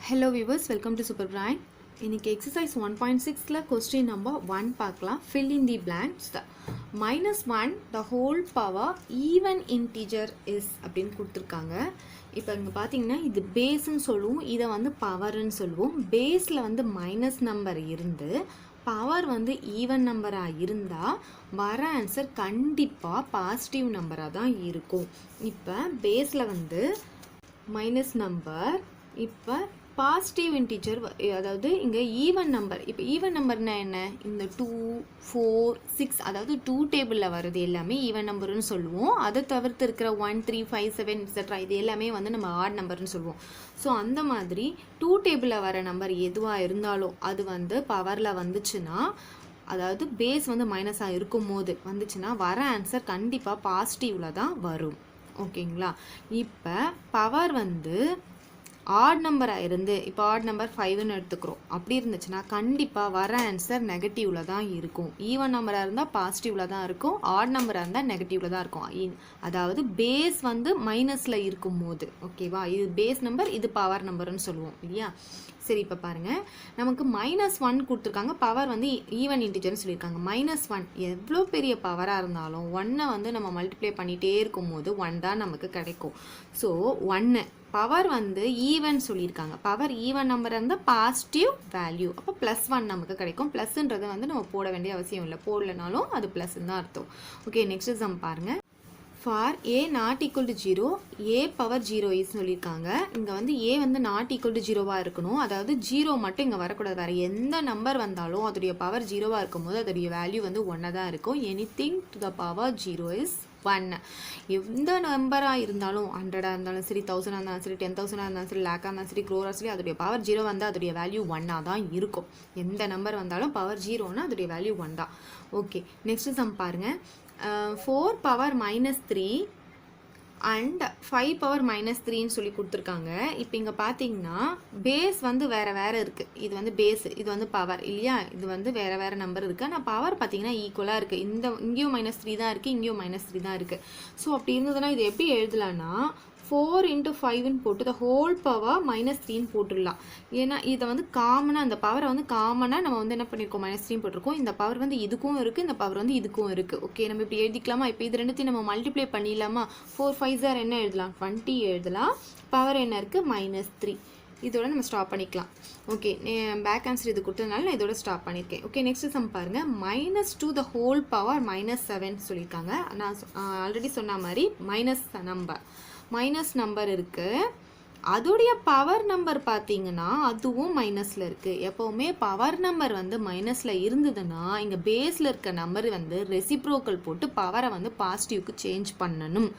Hello viewers, welcome to Super Brain. இன்னைக்கு exercise 1.6ல question number 1 பார்க்கலாம். Fill in the blanks. -1 the whole power even integer is அப்படின்னு கொடுத்துருக்காங்க. இப்போ இங்கே பார்த்தீங்கன்னா இது பேஸ்ன்னு சொல்லுவோம், இதை வந்து பவர்ன்னு சொல்லுவோம். பேஸில் வந்து மைனஸ் நம்பர் இருந்து பவர் வந்து ஈவன் நம்பராக இருந்தால் வர ஆன்சர் கண்டிப்பாக பாசிட்டிவ் நம்பராக தான் இருக்கும். இப்போ பேஸில் வந்து மைனஸ் நம்பர், இப்போ பாசிட்டிவ் இன்டீஜர், அதாவது இங்கே ஈவன் நம்பர். இப்போ ஈவன் நம்பர்னா என்ன? இந்த 2, 4, 6, அதாவது 2 டேபிளில் வருது எல்லாமே ஈவன் நம்பர்னு சொல்லுவோம். அதை தவிர்த்து இருக்கிற 1, 3, 5, 7 எக்ஸெட்ரா இது எல்லாமே வந்து நம்ம ஆட் நம்பர்னு சொல்லுவோம். ஸோ அந்த மாதிரி 2 டேபிளில் வர நம்பர் எதுவாக இருந்தாலும் அது வந்து பவரில் வந்துச்சுன்னா, அதாவது பேஸ் வந்து மைனஸாக இருக்கும் போது வந்துச்சுன்னா வர ஆன்சர் கண்டிப்பாக பாசிட்டிவில் தான் வரும். ஓகேங்களா? இப்போ பவர் வந்து ஆட் நம்பராக இருந்து, இப்போ ஆட் நம்பர் 5ன்னு எடுத்துக்கிறோம், அப்படி இருந்துச்சுன்னா கண்டிப்பாக வர ஆன்சர் நெகட்டிவில் தான் இருக்கும். ஈவன் நம்பராக இருந்தால் பாசிட்டிவில் தான் இருக்கும், ஆட் நம்பராக இருந்தால் நெகட்டிவில் தான் இருக்கும். அதாவது பேஸ் வந்து மைனஸில் இருக்கும் போது. ஓகேவா? இது பேஸ் நம்பர், இது பவர் நம்பர்னு சொல்லுவோம் இல்லையா? சரி, இப்போ பாருங்கள், நமக்கு -1 கொடுத்துருக்காங்க, பவர் வந்து ஈவன் இன்டிஜர்னு சொல்லியிருக்காங்க. -1 எவ்வளோ பெரிய பவராக இருந்தாலும் 1 வந்து நம்ம மல்டிப்ளை பண்ணிகிட்டே இருக்கும் போது 1 தான் நமக்கு கிடைக்கும். ஸோ 1 பவர் வந்து ஈவன் சொல்லியிருக்காங்க. பவர் ஈவன் நம்பர் இருந்தால் பாசிட்டிவ் வேல்யூ, அப்போ +1 நமக்கு கிடைக்கும். ப்ளஸ்ன்றது வந்து நம்ம போட வேண்டிய அவசியம் இல்லை, போடலனாலும் அது ப்ளஸ்ன்னு தான் அர்த்தம். ஓகே, நெக்ஸ்ட் சம் பாருங்கள். For a not equal to 0 a power 0 is சொல்லியிருக்காங்க. இங்கே வந்து a வந்து நாட் ஈக்குவல் டு 0வாக இருக்கணும், அதாவது 0 மட்டும் இங்கே வரக்கூடாது. வேறு எந்த நம்பர் வந்தாலும் அதோடைய பவர் 0வாக இருக்கும்போது அதோடைய வேல்யூ வந்து 1 தான் இருக்கும். Anything to the power 0 is 1. எந்த நம்பராக இருந்தாலும் 100ஆக இருந்தாலும் சரி, 1000ஆக இருந்தாலும் சரி, 10,000ஆக இருந்தாலும் சரி, லேக்காக இருந்தாலும் சரி, க்ரோராக சரி, அதோடைய பவர் 0 வந்தால் அதோடைய வேல்யூ 1ஆக தான் இருக்கும். எந்த நம்பர் வந்தாலும் பவர் 0னா அதோடைய வேல்யூ 1 தான். ஓகே, நெக்ஸ்ட் சம் பாருங்கள். 4 பவர் -3 அண்ட் 5 பவர் -3ன்னு சொல்லி கொடுத்துருக்காங்க. இப்போ இங்கே பார்த்தீங்கன்னா பேஸ் வந்து வேறு வேறு இருக்குது. இது வந்து பேஸ், இது வந்து பவர் இல்லையா? இது வந்து வேறு வேறு நம்பர் இருக்குது. ஆனால் பவர் பார்த்தீங்கன்னா ஈக்குவலாக இருக்குது. இங்கேயும் -3 தான் இருக்குது, இங்கேயும் -3 தான் இருக்குது. ஸோ அப்படி இருந்ததுன்னா இது எப்படி எழுதலான்னா 4 × 5ன்னு போட்டு த ஹோல் பவர் -3ன்னு போட்டுடலாம். ஏன்னா இதை வந்து காமனாக, அந்த பவரை வந்து காமனாக நம்ம வந்து என்ன பண்ணியிருக்கோம், -3 போட்டிருக்கோம். இந்த பவர் வந்து இதுக்கும் இருக்குது, இந்த பவர் வந்து இதுக்கும் இருக்குது. ஓகே, நம்ம இப்படி எழுதிக்கலாமா? இப்போ இது ரெண்டுத்தையும் நம்ம மல்டிப்ளை பண்ணிடலாமா? 4 5 என்ன எழுதலாம்? 20 எழுதலாம். பவர் என்ன இருக்குது? -3. இதோட நம்ம ஸ்டாப் பண்ணிக்கலாம். ஓகே, பேக் ஆன்சர் இது கொடுத்ததுனால நான் இதோட ஸ்டாப் பண்ணியிருக்கேன். ஓகே, நெக்ஸ்ட் சம் பாருங்கள். -2 த ஹோல் பவர் -7 சொல்லியிருக்காங்க. நான் ஆல்ரெடி சொன்ன மாதிரி மைனஸ் நம்பர் இருக்குது, அதோடைய பவர் நம்பர் பார்த்தீங்கன்னா அதுவும் மைனஸில் இருக்குது. எப்போவுமே பவர் நம்பர் வந்து மைனஸில் இருந்ததுன்னா இங்கே பேஸில் இருக்க நம்பர் வந்து ரெசிப்ரோக்கல் போட்டு பவரை வந்து பாசிட்டிவ்க்கு சேஞ்ச் பண்ணணும்.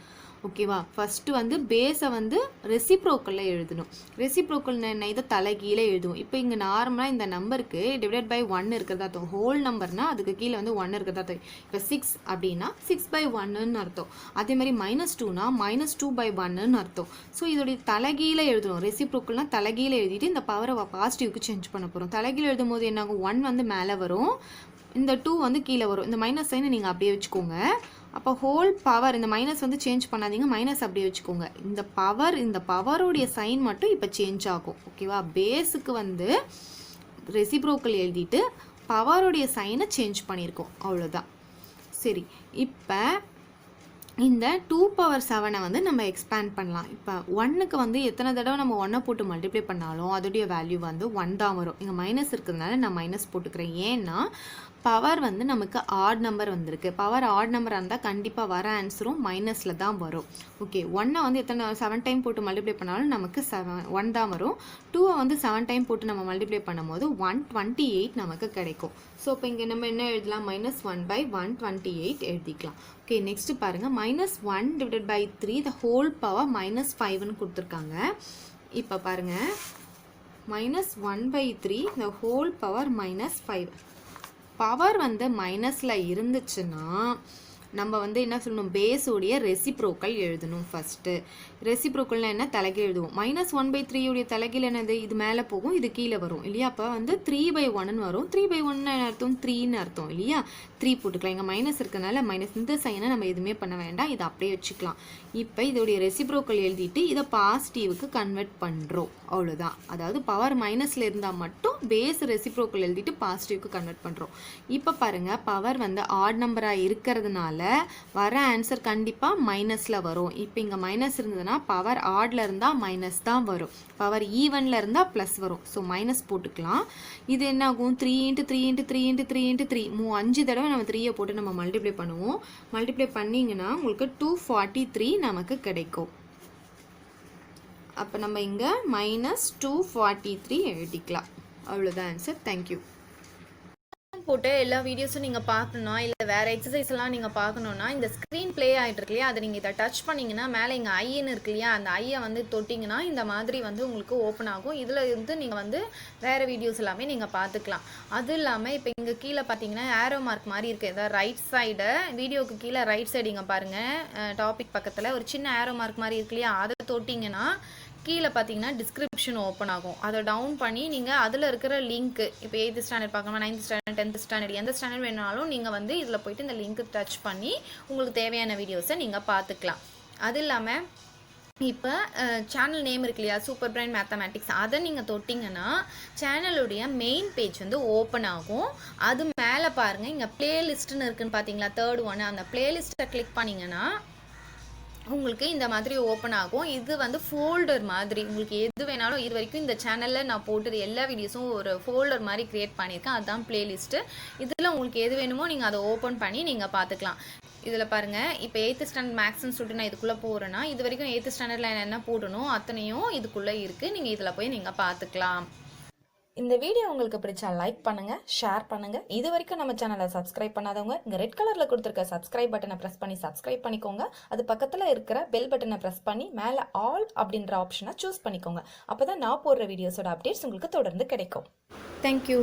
ஓகேவா? ஃபஸ்ட்டு வந்து பேஸை வந்து ரெசிப்ரோக்கலில் எழுதணும். ரெசிப்ரோக்கல் என்ன? இதை தலைகீழே எழுதுவோம். இப்போ இங்கே நார்மலாக இந்த நம்பருக்கு டிவைட் பை 1 இருக்கிறதா அர்த்தம். ஹோல் நம்பர்னால் அதுக்கு கீழே வந்து 1 இருக்கிறதா அர்த்தம். இப்போ 6 அப்படின்னா 6/1ன்னு அர்த்தம். அதே மாதிரி -2னா -2/1ன்னு அர்த்தம். ஸோ இதோடைய தலைகீழே எழுதணும். ரெசிப்ரோக்கல்னால் தலைகீழே எழுதிட்டு இந்த பவரை பாசிட்டிவ்க்கு சேஞ்ச் பண்ண போகிறோம். தலைகீழே எழுதும் போது என்னாகும்? 1 வந்து மேலே வரும், இந்த 2 வந்து கீழே வரும். இந்த மைனஸ் சைனை நீங்கள் அப்படியே வச்சுக்கோங்க. அப்போ ஹோல் பவர், இந்த மைனஸ் வந்து சேஞ்ச் பண்ணாதீங்க, மைனஸ் அப்படியே வச்சுக்கோங்க. இந்த பவருடைய சைன் மட்டும் இப்போ சேஞ்ச் ஆகும். ஓகேவா? பேஸுக்கு வந்து ரெசிப்ரோக்கல் எழுதிட்டு பவருடைய சைனை சேஞ்ச் பண்ணியிருக்கோம், அவ்வளோதான். சரி, இப்போ இந்த 2/7 வந்து நம்ம எக்ஸ்பேண்ட் பண்ணலாம். இப்போ 1க்கு வந்து எத்தனை தடவை நம்ம 1 போட்டு மல்டிப்ளை பண்ணாலும் அதோடைய வேல்யூ வந்து 1 தான் வரும். இங்கே மைனஸ் இருக்கிறதுனால நான் மைனஸ் போட்டுக்கிறேன். ஏன்னா பவர் வந்து நமக்கு ஆட் நம்பர் வந்திருக்கு. பவர் ஆட் நம்பர் இருந்தால் கண்டிப்பாக வர ஆன்சரும் மைனஸில் தான் வரும். ஓகே, 1 வந்து எத்தனை 7 டைம் போட்டு மல்டிப்ளை பண்ணாலும் நமக்கு 1 தான் வரும். 2 வந்து 7 டைம் போட்டு நம்ம மல்டிப்ளை பண்ணும்போது 128 நமக்கு கிடைக்கும். ஸோ இப்போ இங்கே நம்ம என்ன எழுதலாம்? -1/128 எழுதிக்கலாம். ஓகே, நெக்ஸ்ட் பாருங்கள். -1 divided by 3 the whole power -5ன்னு கொடுத்துருக்காங்க. இப்போ பாருங்கள், -1/3 the whole power -5. பவர் வந்து மைனஸில் இருந்துச்சுன்னா நம்ம வந்து என்ன சொல்லணும்? பேஸோடைய ரெசிப்ரோக்கல் எழுதணும். ஃபஸ்ட்டு ரெசிப்ரோக்கல்னால் என்ன? தலைகீழ் எழுதுவோம். -1/3 உடைய தலைகீழ் என்னது? இது மேலே போகும், இது கீழே வரும் இல்லையா? அப்போ வந்து 3/1ன்னு வரும். 3/1 அர்த்தம் 3ன்னு அர்த்தம் இல்லையா? 3 போட்டுக்கலாம். இங்கே மைனஸ் இருக்கனால மைனஸ், இந்த சைனை நம்ம எதுவுமே பண்ண வேண்டாம், இதை அப்படியே வச்சுக்கலாம். இப்போ இதோடைய ரெசிப்ரோக்கல் எழுதிட்டு இதை பாசிட்டிவ்க்கு கன்வெர்ட் பண்ணுறோம், அவ்வளோதான். அதாவது பவர் மைனஸில் இருந்தால் மட்டும் பேஸ் ரெசிப்ரோக்கல் எழுதிட்டு பாசிட்டிவ்க்கு கன்வெர்ட் பண்ணுறோம். இப்போ பாருங்கள், பவர் வந்து ஆட் நம்பராக இருக்கிறதுனால வர ஆன்சர் கண்டிப்பாக மைனஸில் வரும். இப்போ இங்கே மைனஸ் இருந்ததுன்னா பவர் ஆடில் இருந்தால் மைனஸ் தான் வரும், பவர் ஈவனில் இருந்தால் ப்ளஸ் வரும். ஸோ மைனஸ் போட்டுக்கலாம். இது என்ன ஆகும், 3 × 3 × 3 × 3 × 3 5 தடவை நம்ம 3யை போட்டு நம்ம மல்டிப்ளை பண்ணுவோம். மல்டிப்ளை பண்ணிங்கன்னா உங்களுக்கு 243 நமக்கு கிடைக்கும். அப்போ நம்ம இங்கே -243 எழுதிக்கலாம். அவ்வளோதான் ஆன்சர். தேங்க்யூ. போட்டு எல்லா வீடியோஸும் நீங்கள் பார்க்கணுன்னா இல்லை வேறு எக்ஸசைஸ்லாம் நீங்கள் பார்க்கணுன்னா இந்த ஸ்க்ரீன் ப்ளே ஆகிட்டு இருக்கு இல்லையா, அதை நீங்கள் இதை டச் பண்ணிங்கன்னா மேலே இங்கே ஐன்னு இருக்கு இல்லையா, அந்த ஐயை வந்து தொட்டிங்கன்னா இந்த மாதிரி வந்து உங்களுக்கு ஓப்பன் ஆகும். இதில் இருந்து நீங்கள் வந்து வேறு வீடியோஸ் எல்லாமே நீங்கள் பார்த்துக்கலாம். அது இல்லாமல் இப்போ இங்கே கீழே பார்த்தீங்கன்னா ஏரோ மார்க் மாதிரி இருக்குது, ஏதாவது ரைட் சைடு வீடியோவுக்கு கீழே ரைட் சைடு இங்கே பாருங்கள், டாபிக் பக்கத்தில் ஒரு சின்ன ஏரோ மார்க் மாதிரி இருக்கு இல்லையா, அதை தொட்டிங்கன்னா கீழே பார்த்தீங்கன்னா டிஸ்கிரிப்ஷன் ஓப்பன் ஆகும். அதை டவுன் பண்ணி நீங்கள் அதில் இருக்கிற லிங்க்கு, இப்போ 8th ஸ்டாண்டர்ட் பார்க்கணும், 9th ஸ்டாண்டர்ட், 10th ஸ்டாண்டர்ட், எந்த ஸ்டாண்டர்ட் வேணாலும் நீங்கள் வந்து இதில் போய்ட்டு இந்த லிங்க்கு டச் பண்ணி உங்களுக்கு தேவையான வீடியோஸை நீங்கள் பார்த்துக்கலாம். அது இல்லாமல் இப்போ சேனல் நேம் இருக்கு இல்லையா, சூப்பர் பிரைன் மேத்தமேட்டிக்ஸ், அதை நீங்கள் தொட்டிங்கன்னா சேனலுடைய மெயின் பேஜ் வந்து ஓப்பன் ஆகும். அது மேலே பாருங்கள், இங்கே பிளேலிஸ்ட்டுன்னு இருக்குன்னு பார்த்தீங்களா, 3rd ஒன், அந்த பிளேலிஸ்ட்டை கிளிக் பண்ணிங்கன்னா உங்களுக்கு இந்த மாதிரி ஓப்பன் ஆகும். இது வந்து ஃபோல்டர் மாதிரி, உங்களுக்கு எது வேணாலும் இது வரைக்கும் இந்த சேனலில் நான் போட்டது எல்லா வீடியோஸும் ஒரு ஃபோல்டர் மாதிரி க்ரியேட் பண்ணியிருக்கேன், அதுதான் பிளேலிஸ்ட்டு. இதில் உங்களுக்கு எது வேணுமோ நீங்கள் அதை ஓப்பன் பண்ணி நீங்கள் பார்த்துக்கலாம். இதில் பாருங்கள், இப்போ 8th ஸ்டாண்டர்ட் மேக்ஸ்ன்னு சொல்லிட்டு நான் இதுக்குள்ளே போகிறேன்னா இது வரைக்கும் 8th ஸ்டாண்டர்டில் என்ன போடணும் அத்தனையும் இதுக்குள்ளே இருக்குது, நீங்கள் இதில் போய் நீங்கள் பார்த்துக்கலாம். இந்த வீடியோ உங்களுக்கு பிடிச்சா லைக் பண்ணுங்கள், ஷேர் பண்ணுங்கள். இது வரைக்கும் நம்ம சேனலை சப்ஸ்கிரைப் பண்ணாதவங்க இங்கே ரெட் கலரில் கொடுத்துருக்க சப்ஸ்கிரைப் பட்டனை ப்ரெஸ் பண்ணி சப்ஸ்கிரைப் பண்ணிக்கோங்க. அது பக்கத்தில் இருக்கிற பெல் பட்டனை ப்ரெஸ் பண்ணி மேலே ஆல் அப்படின்ற ஆப்ஷனை சூஸ் பண்ணிக்கோங்க. அப்போ தான் நான் போடுற வீடியோஸோட அப்டேட்ஸ் உங்களுக்கு தொடர்ந்து கிடைக்கும். தேங்க்யூ.